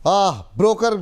Broker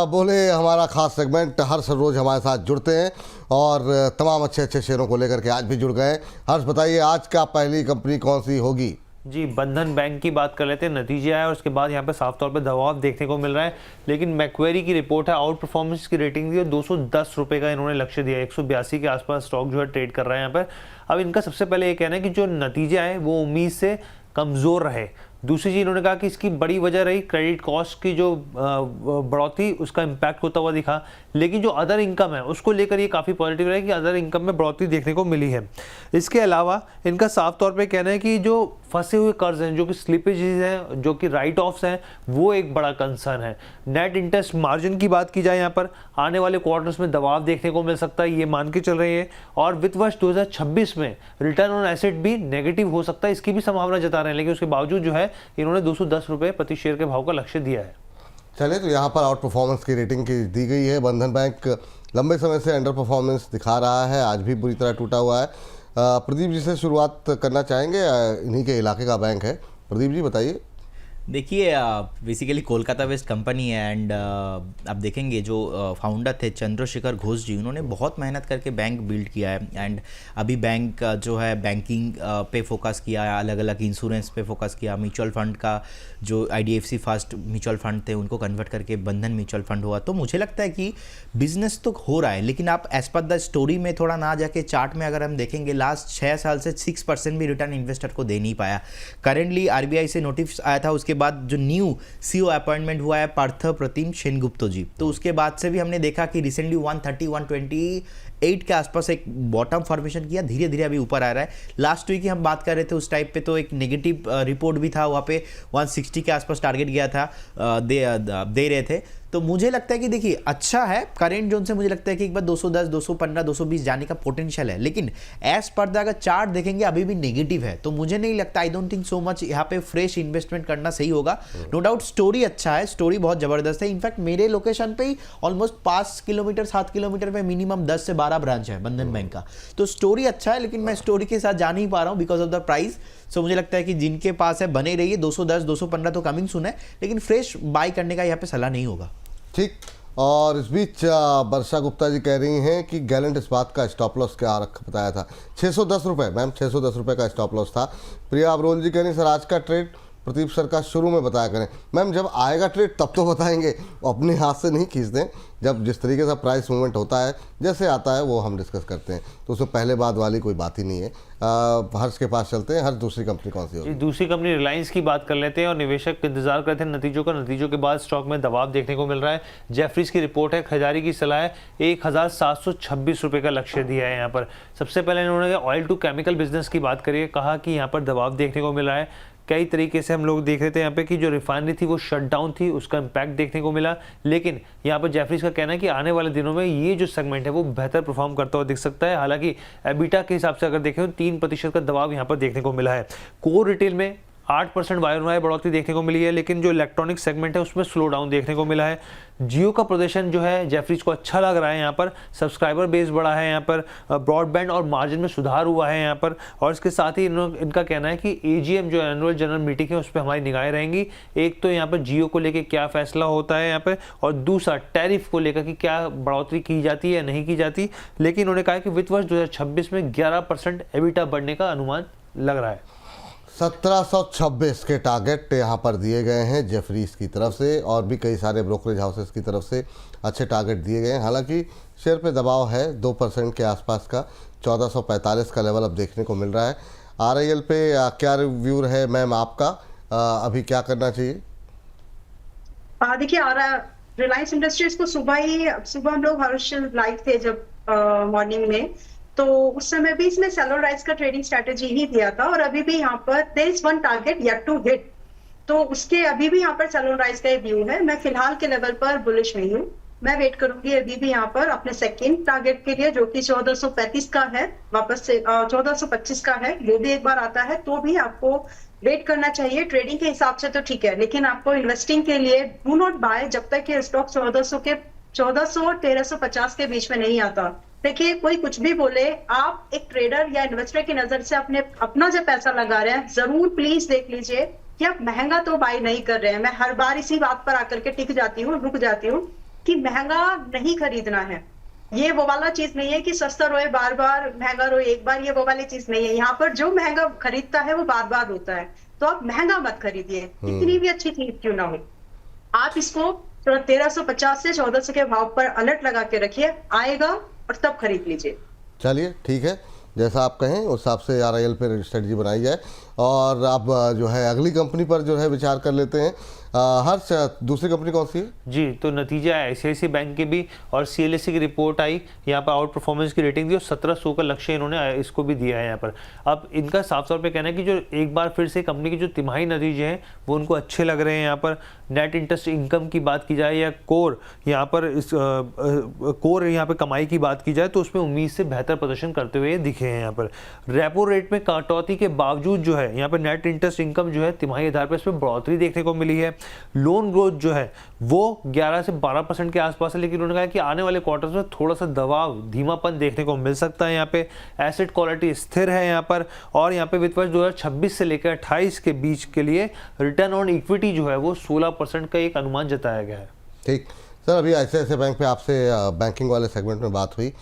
बोले हमारा खास सेगमेंट हर्ष रोज हमारे साथ जुड़ते हैं और तमाम अच्छे अच्छे शेयरों को लेकर के आज भी जुड़ गए। हर्ष बताइए आज का पहली कंपनी कौन सी होगी? जी, बंधन बैंक की बात कर लेते हैं। नतीजे आए और उसके बाद यहाँ पे साफ तौर पे दबाव देखने को मिल रहा है, लेकिन मैक्वेरी की रिपोर्ट है, आउट परफॉर्मेंस की रेटिंग दी और 210 रुपये का इन्होंने लक्ष्य दिया। 182 के आसपास स्टॉक जो है ट्रेड कर रहा है यहाँ पर। अब इनका सबसे पहले ये कहना है कि जो नतीजे आए वो उम्मीद से कमज़ोर रहे। दूसरी चीज़ इन्होंने कहा कि इसकी बड़ी वजह रही क्रेडिट कॉस्ट की जो बढ़ोतरी, उसका इम्पैक्ट होता हुआ दिखा। लेकिन जो अदर इनकम है उसको लेकर ये काफ़ी पॉजिटिव रहा है कि अदर इनकम में बढ़ोतरी देखने को मिली है। इसके अलावा इनका साफ तौर पे कहना है कि जो फंसे हुए कर्ज हैं, जो कि स्लिपेजेस हैं, जो कि राइट ऑफ्स हैं, वो एक बड़ा कंसर्न है। नेट इंटरेस्ट मार्जिन की बात की जाए यहाँ पर आने वाले क्वार्टर्स में दबाव देखने को मिल सकता है, ये मान के चल रही है। और वित्त वर्ष 2026 में रिटर्न ऑन एसेट भी नेगेटिव हो सकता है, इसकी भी संभावना जता रहे हैं। लेकिन उसके बावजूद जो है इन्होंने 210 रुपये प्रति शेयर के भाव का लक्ष्य दिया है। चलिए, तो यहाँ पर आउट परफॉर्मेंस की रेटिंग की दी गई है। बंधन बैंक लंबे समय से अंडर परफॉर्मेंस दिखा रहा है, आज भी बुरी तरह टूटा हुआ है। प्रदीप जी से शुरुआत करना चाहेंगे, इन्हीं के इलाके का बैंक है। प्रदीप जी बताइए। देखिए, बेसिकली कोलकाता बेस्ड कंपनी है एंड आप देखेंगे जो फाउंडर थे चंद्रशेखर घोष जी, उन्होंने बहुत मेहनत करके बैंक बिल्ड किया है एंड अभी बैंक जो है बैंकिंग पे फोकस किया है, अलग अलग इंश्योरेंस पे फोकस किया। म्यूचुअल फंड का जो IDFC फर्स्ट म्यूचुअल फंड थे उनको कन्वर्ट करके बंधन म्यूचुअल फंड हुआ। तो मुझे लगता है कि बिजनेस तो हो रहा है, लेकिन आप एज पर द स्टोरी में थोड़ा ना जाके चार्ट में अगर हम देखेंगे लास्ट 6 साल से 6% भी रिटर्न इन्वेस्टर को दे नहीं पाया। करेंटली RBI से नोटिस आया था, उसके बाद जो न्यू CEO अपॉइंटमेंट हुआ है पार्थ प्रतिम सेनगुप्ता जी, तो उसके बाद से भी हमने देखा कि रिसेंटली 130-128 के आसपास एक बॉटम फॉर्मेशन किया, धीरे धीरे अभी ऊपर आ रहा है। लास्ट वीक की हम बात कर रहे थे, उस टाइप पे तो एक नेगेटिव रिपोर्ट भी था, वहाँ पे 160 के आसपास टारगेट गया था, दे रहे थे। तो मुझे लगता है कि देखिए अच्छा है करेंट जोन से, मुझे लगता है कि एक बार 210, 215, 220 जाने का पोटेंशियल है, लेकिन एज पर द अगर चार्ट देखेंगे अभी भी नेगेटिव है। तो मुझे नहीं लगता, I don't think so much यहाँ पे फ्रेश इन्वेस्टमेंट करना सही होगा। नो डाउट स्टोरी अच्छा है, स्टोरी बहुत जबरदस्त है। इनफैक्ट मेरे लोकेशन पे ही ऑलमोस्ट 5 किलोमीटर 7 किलोमीटर पे मिनिमम 10 से 12 ब्रांच है बंधन बैंक का। तो स्टोरी अच्छा है, लेकिन मैं स्टोरी के साथ जा नहीं पा रहा हूँ बिकॉज ऑफ द प्राइस। सो मुझे लगता है कि जिनके पास है बने रहिए, 210, 215 तो कमिंग सुन है, लेकिन फ्रेश बाय करने का यहाँ पे सलाह नहीं होगा। ठीक। और इस बीच वर्षा गुप्ता जी कह रही हैं कि गैलेंट इस्पात का स्टॉप लॉस क्या बताया था? 610 रुपये। मैम 610 रुपये का स्टॉप लॉस था। प्रिया अब्रोल जी कह रही सर आज का ट्रेड प्रदीप सर का शुरू में बताया करें। मैम जब आएगा ट्रेड तब तो बताएंगे, अपने हाथ से नहीं खींच दें। जब जिस तरीके से प्राइस मूवमेंट होता है, जैसे आता है वो हम डिस्कस करते हैं, तो उसमें पहले बाद वाली कोई बात ही नहीं है। हर्ष के पास चलते हैं। हर्ष, दूसरी कंपनी कौन सी होगी? दूसरी कंपनी रिलायंस की बात कर लेते हैं और निवेशक इंतजार करते हैं नतीजों का। नतीजों के बाद स्टॉक में दबाव देखने को मिल रहा है। जेफरीज की रिपोर्ट है, खरीदारी की सलाह है, 1726 रुपये का लक्ष्य दिया है यहाँ पर। सबसे पहले इन्होंने ऑयल टू केमिकल बिजनेस की बात करिए, कहा कि यहाँ पर दबाव देखने को मिल रहा है। कई तरीके से हम लोग देख रहे थे यहाँ पे कि जो रिफाइनरी थी वो शट डाउन थी, उसका इम्पैक्ट देखने को मिला। लेकिन यहाँ पर जेफरीज का कहना है कि आने वाले दिनों में ये जो सेगमेंट है वो बेहतर परफॉर्म करता हुआ दिख सकता है। हालांकि एबिटा के हिसाब से अगर देखें तो 3% का दबाव यहाँ पर देखने को मिला है। कोर रिटेल में 8% वायर बढ़ोतरी देखने को मिली है, लेकिन जो इलेक्ट्रॉनिक सेगमेंट है उसमें स्लो डाउन देखने को मिला है। जियो का प्रदर्शन जो है जेफरीज को अच्छा लग रहा है। यहाँ पर सब्सक्राइबर बेस बढ़ा है, यहाँ पर ब्रॉडबैंड और मार्जिन में सुधार हुआ है यहाँ पर। और इसके साथ ही इनका कहना है कि AGM जो एनुअल जनरल मीटिंग है उस पर हमारी निगाहें रहेंगी। एक तो यहाँ पर जियो को लेकर क्या फैसला होता है यहाँ पर, और दूसरा टैरिफ को लेकर कि क्या बढ़ोतरी की जाती है या नहीं की जाती। लेकिन उन्होंने कहा कि वित्त वर्ष 2026 में 11% एबिटा बढ़ने का अनुमान लग रहा है। 1726 के टारगेट यहाँ पर दिए गए हैं जेफरीज की तरफ से, और भी कई सारे ब्रोकरेज हाउसेस की तरफ से अच्छे टारगेट दिए गए हैं। हालांकि शेयर पे दबाव है 2% के आसपास का, 1445 का लेवल अब देखने को मिल रहा है। RIL पे क्या रिव्यू है मैम आपका, अभी क्या करना चाहिए? देखिए, रिलायंस इंडस्ट्रीज को सुबह हम लोग हर्ष लाइव थे जब मॉर्निंग में, तो उस समय भी इसमें सेल और राइज का ट्रेडिंग स्ट्रेटेजी ही दिया था। और अभी भी यहाँ पर there is one target yet to hit, तो उसके अभी भी यहाँ पर सेल और राइज का व्यू है। मैं फिलहाल के लेवल पर बुलिश नहीं हूँ, मैं वेट करूंगी अभी भी यहाँ पर अपने सेकंड टारगेट के लिए, जो कि 1435 का है, वापस से 1425 का है। वो भी एक बार आता है तो भी आपको वेट करना चाहिए। ट्रेडिंग के हिसाब से तो ठीक है, लेकिन आपको इन्वेस्टिंग के लिए डू नॉट बाय जब तक कि स्टॉक 1400 और 1350 के बीच में नहीं आता। देखिए, कोई कुछ भी बोले, आप एक ट्रेडर या इन्वेस्टर की नजर से अपना जो पैसा लगा रहे हैं, जरूर प्लीज देख लीजिए कि आप महंगा तो बाय नहीं कर रहे हैं। मैं हर बार इसी बात पर आकर के टिक जाती हूँ, रुक जाती हूँ कि महंगा नहीं खरीदना है। ये वो वाला चीज नहीं है कि सस्ता रोए बार बार, महंगा रोए एक बार, ये वो वाली चीज नहीं है। यहाँ पर जो महंगा खरीदता है वो बार बार रोता है। तो आप महंगा मत खरीदिए, कितनी भी अच्छी चीज क्यों ना हो। आप इसको 1350 से 1400 के भाव पर अलर्ट लगा के रखिए, आएगा और तब खरीद लीजिए। चलिए ठीक है, जैसा आप कहें उस हिसाब से RIL पर स्ट्रेटजी बनाई जाए। और अब जो है अगली कंपनी पर जो है विचार कर लेते हैं। हर्ष, दूसरी कंपनी कौन सी है? जी, तो नतीजा है ICICI बैंक के भी और CLSA की रिपोर्ट आई, यहाँ पर आउट परफॉर्मेंस की रेटिंग दी और 1700 का लक्ष्य इन्होंने इसको भी दिया है यहाँ पर। अब इनका साफ तौर पे कहना है कि जो एक बार फिर से कंपनी के जो तिमाही नतीजे हैं वो उनको अच्छे लग रहे हैं। यहाँ पर नेट इंटरेस्ट इनकम की बात की जाए या कोर यहाँ पर कोर यहाँ पर कमाई की बात की जाए तो उसमें उम्मीद से बेहतर प्रदर्शन करते हुए दिखे हैं। यहाँ पर रेपो रेट में कटौती के बावजूद जो है यहाँ पर नेट इंटरेस्ट इनकम जो है तिमाही आधार पर इसमें बढ़ोतरी देखने को मिली है। लोन ग्रोथ जो है वो 11 से 12% के आसपास है, लेकिन उन्होंने कहा कि आने वाले क्वार्टर्स में थोड़ा सा दबाव, धीमापन देखने को मिल सकता है। यहाँ पे एसेट क्वालिटी स्थिर है यहाँ पर, और यहाँ पे वित्त वर्ष 2026 से लेकर 28 के बीच के लिए रिटर्न ऑन इक्विटी जो है वो 16% का एक अनुमान जताया गया है। ठीक सर, अभी ICICI बैंक पे आपसे बैंकिंग वाले सेगमेंट में बात हुई,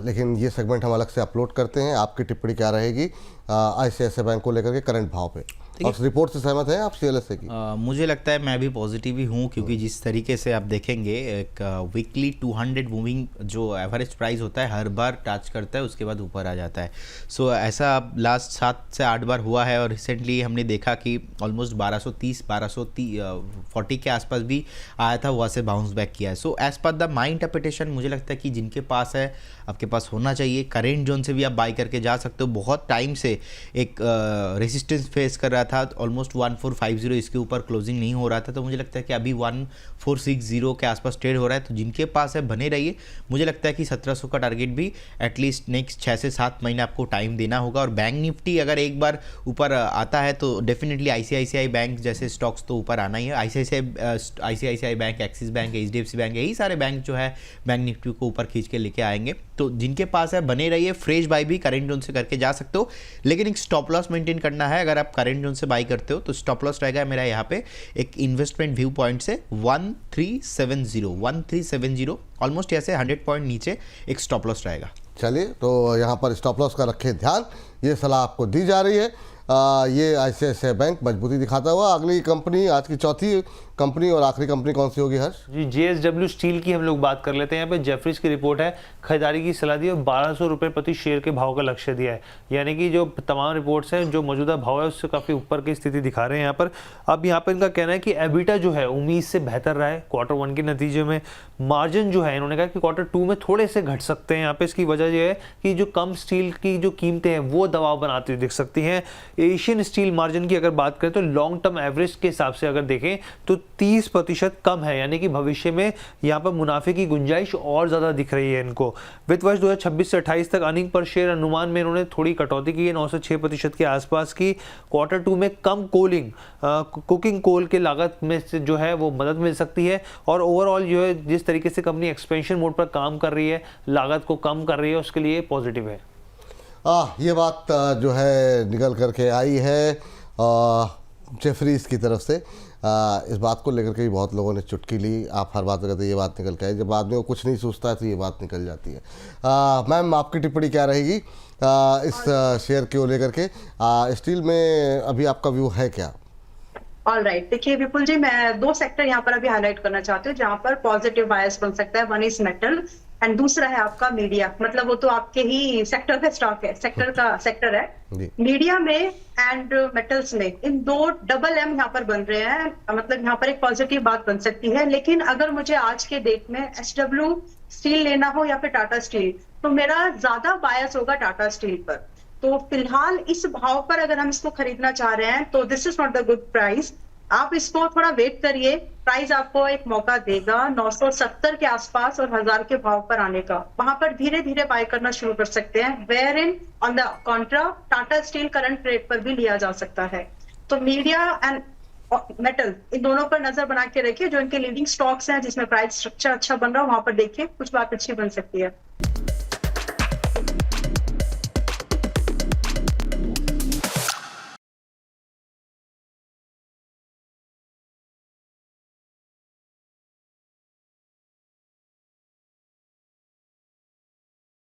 लेकिन ये सेगमेंट हम अलग से अपलोड करते हैं। आपकी टिप्पणी क्या रहेगी ICICI बैंक को लेकर के करंट भाव पे? और रिपोर्ट से सहमत हैं आप CLSA की? मुझे लगता है मैं भी पॉजिटिव ही हूँ, क्योंकि जिस तरीके से आप देखेंगे एक वीकली 200 मूविंग जो एवरेज प्राइस होता है हर बार टच करता है, उसके बाद ऊपर आ जाता है। सो ऐसा अब लास्ट 7 से 8 बार हुआ है, और रिसेंटली हमने देखा कि ऑलमोस्ट 1230 1240 के आसपास भी आया था, वहाँ से बाउंस बैक किया है। So as per the my interpretation मुझे लगता है कि जिनके पास है आपके पास होना चाहिए। करेंट जोन से भी आप बाई करके जा सकते हो। बहुत टाइम से एक रेजिस्टेंस फेस कर रहा था, ऑलमोस्ट 1450 इसके ऊपर क्लोजिंग नहीं हो रहा था, तो मुझे लगता है कि अभी 1460 के आसपास ट्रेड हो रहा है। तो जिनके पास है बने रहिए। मुझे लगता है कि 1700 का टारगेट भी एटलीस्ट नेक्स्ट 6 से 7 महीने आपको टाइम देना होगा। और बैंक निफ्टी अगर एक बार ऊपर आता है तो डेफिनेटली ICICI बैंक जैसे स्टॉक्स तो ऊपर आना ही है। ICICI bank, axis bank, HDFC bank, यही सारे बैंक जो है बैंक निफ्टी को ऊपर खींच के लेके आएंगे। तो जिनके पास है बने रहिए। फ्रेश बाई भी करेंट जोन से करके जा सकते हो, लेकिन एक स्टॉप लॉस मेंटेन करना है। अगर आप करेंट जोन से बाई करते हो तो स्टॉप लॉस रहेगा मेरा यहाँ पे एक इन्वेस्टमेंट व्यू पॉइंट से 1370 ऑलमोस्ट ऐसे 100 पॉइंट नीचे एक स्टॉप लॉस रहेगा। चलिए, तो यहाँ पर स्टॉप लॉस का रखें ध्यान, ये सलाह आपको दी जा रही है। ये ICICI बैंक मजबूती दिखाता हुआ। अगली कंपनी, आज की चौथी कंपनी और आखिरी कंपनी कौन सी होगी हर्ष? जी, JSW स्टील की हम लोग बात कर लेते हैं। यहाँ पे जेफरीज की रिपोर्ट है, खरीदारी की सलाह दी और 1200 रुपये प्रति शेयर के भाव का लक्ष्य दिया है। यानी कि जो तमाम रिपोर्ट्स हैं जो मौजूदा भाव है उससे काफ़ी ऊपर की स्थिति दिखा रहे हैं यहाँ पर। अब यहाँ पर इनका कहना है कि एबिटा जो है उम्मीद से बेहतर रहा है क्वार्टर 1 के नतीजे में। मार्जिन जो है इन्होंने कहा कि क्वार्टर 2 में थोड़े से घट सकते हैं। यहाँ पे इसकी वजह यह है कि जो कम स्टील की जो कीमतें हैं वो दबाव बनाती हुई दिख सकती हैं। एशियन स्टील मार्जिन की अगर बात करें तो लॉन्ग टर्म एवरेज के हिसाब से अगर देखें तो 30% कम है, यानी कि भविष्य में यहाँ पर मुनाफे की गुंजाइश और ज़्यादा दिख रही है इनको। वित्त वर्ष 2026 से 28 तक अर्निंग पर शेयर अनुमान में इन्होंने थोड़ी कटौती की है, 9 से 6% के आसपास की। क्वार्टर 2 में कम कुकिंग कोल के लागत में से जो है वो मदद मिल सकती है। और ओवरऑल जो है जिस तरीके से कंपनी एक्सपेंशन मोड पर काम कर रही है, लागत को कम कर रही है, उसके लिए पॉजिटिव है। ये बात जो है निकल करके आई है जेफरीज की तरफ से। इस बात को लेकर के भी बहुत लोगों ने चुटकी ली। आप हर बात करते ये बात निकल के आई, जब आदमी को कुछ नहीं सोचता है तो ये बात निकल जाती है। मैम, आपकी टिप्पणी क्या रहेगी इस शेयर को लेकर के? स्टील में अभी आपका व्यू है क्या? ऑल राइट, देखिए विपुल जी, मैं 2 सेक्टर यहाँ पर अभी हाईलाइट करना चाहती हूँ जहाँ पर पॉजिटिव बायस बन सकता है। वन इज मेटल एंड दूसरा है आपका मीडिया। मतलब वो तो आपके ही सेक्टर का स्टॉक है, सेक्टर है। मीडिया में एंड मेटल्स में, इन 2 डबल M यहाँ पर बन रहे हैं। मतलब यहाँ पर एक पॉजिटिव बात बन सकती है। लेकिन अगर मुझे आज के डेट में SW स्टील लेना हो या फिर टाटा स्टील, तो मेरा ज्यादा बायस होगा टाटा स्टील पर। तो फिलहाल इस भाव पर अगर हम इसको खरीदना चाह रहे हैं तो this is not the good price. आप इसको थोड़ा वेट करिए, प्राइस आपको एक मौका देगा 970 के आसपास और 1000 के भाव पर आने का। वहां पर धीरे धीरे बाय करना शुरू कर सकते हैं। Where in on the contra Tata steel current rate पर भी लिया जा सकता है। तो मीडिया एंड मेटल, इन दोनों पर नजर बना के रखिए। जो इनके लीडिंग स्टॉक्स हैं जिसमें प्राइस स्ट्रक्चर अच्छा बन रहा है वहां पर देखिए, कुछ बात अच्छी बन सकती है।